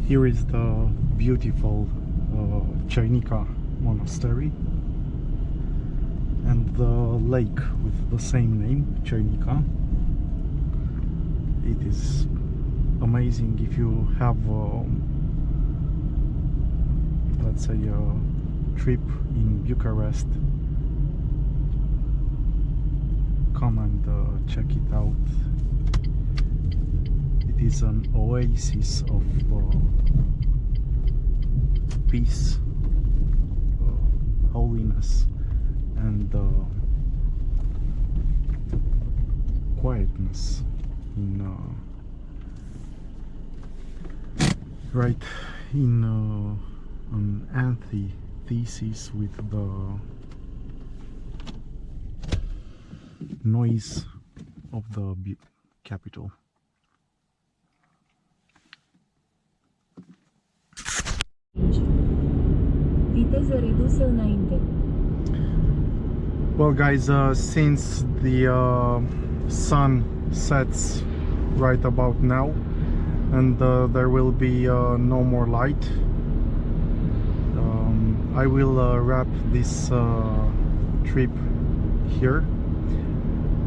Here is the beautiful Cernica monastery and the lake with the same name, Cernica. It is amazing if you have let's say a trip in Bucharest. Come and check it out. It is an oasis of peace, holiness and quietness in right in an antithesis with the noise of the capital. Viteză redusă înainte. Well guys, since the sun sets right about now and there will be no more light, I will wrap this trip here.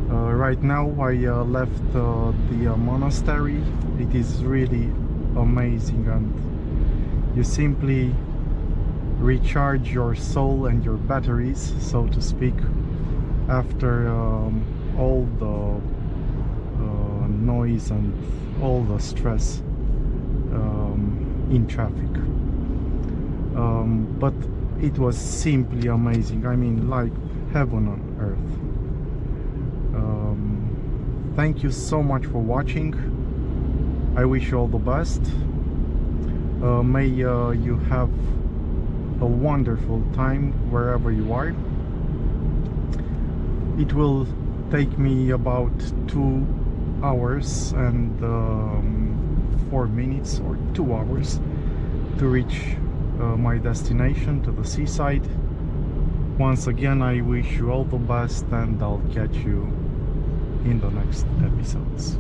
Right now I left the monastery. It is really amazing, and you simply recharge your soul and your batteries, so to speak, after all the noise and all the stress in traffic. But it was simply amazing. I mean, like heaven on earth. Thank you so much for watching. I wish you all the best. May you have a wonderful time wherever you are. It will take me about 2 hours and 4 minutes or 2 hours to reach my destination, to the seaside. Once again, I wish you all the best, and I'll catch you in the next episodes.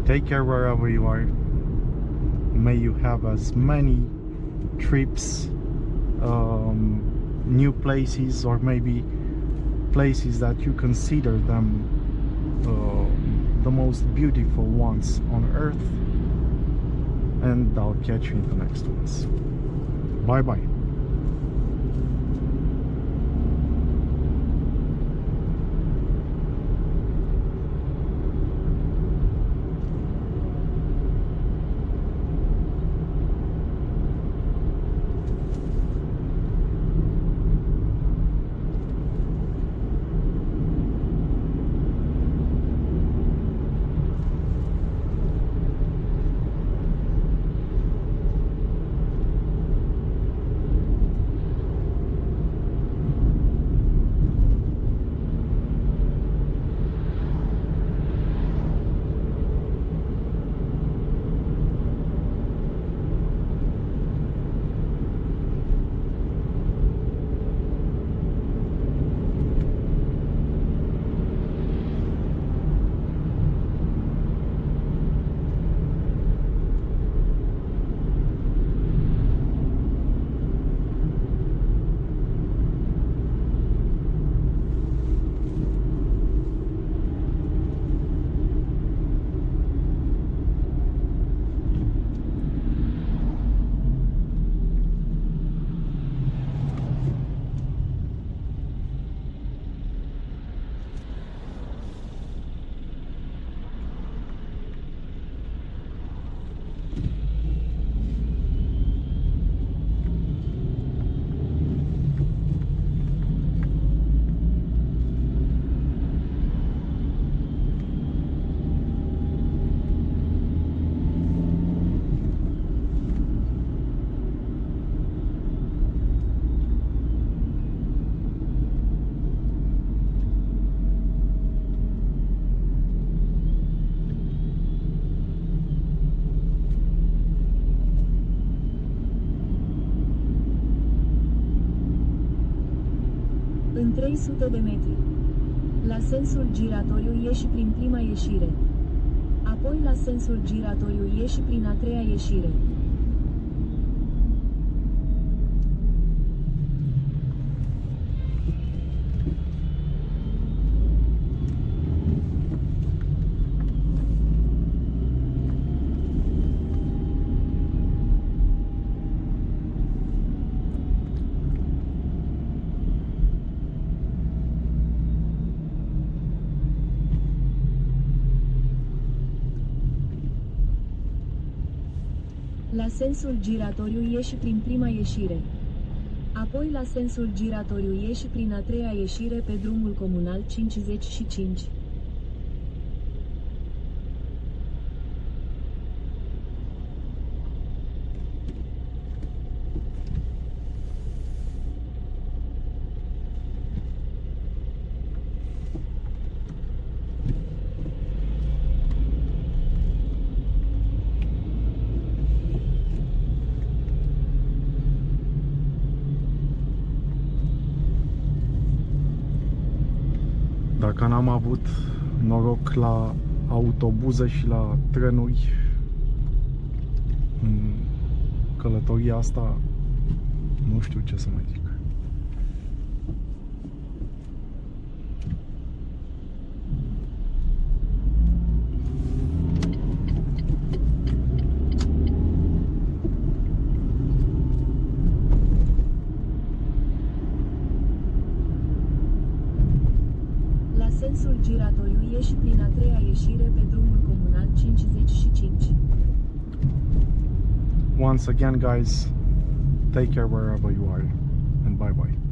Take care wherever you are. May you have as many trips, new places, or maybe places that you consider them the most beautiful ones on earth, and I'll catch you in the next ones. Bye bye. În 300 de metri. La sensul giratoriu ieși prin prima ieșire. Apoi la sensul giratoriu ieși prin a treia ieșire. La sensul giratoriu ieși prin prima ieșire. Apoi la sensul giratoriu ieși prin a treia ieșire pe drumul comunal 55. Dacă n-am avut noroc la autobuze și la trenuri în călătoria asta, nu știu ce să mai zic. La sensul giratoriu ieși prin a treia ieșire pe drumul comunal 55. Once again, guys, take care wherever you are, and bye bye.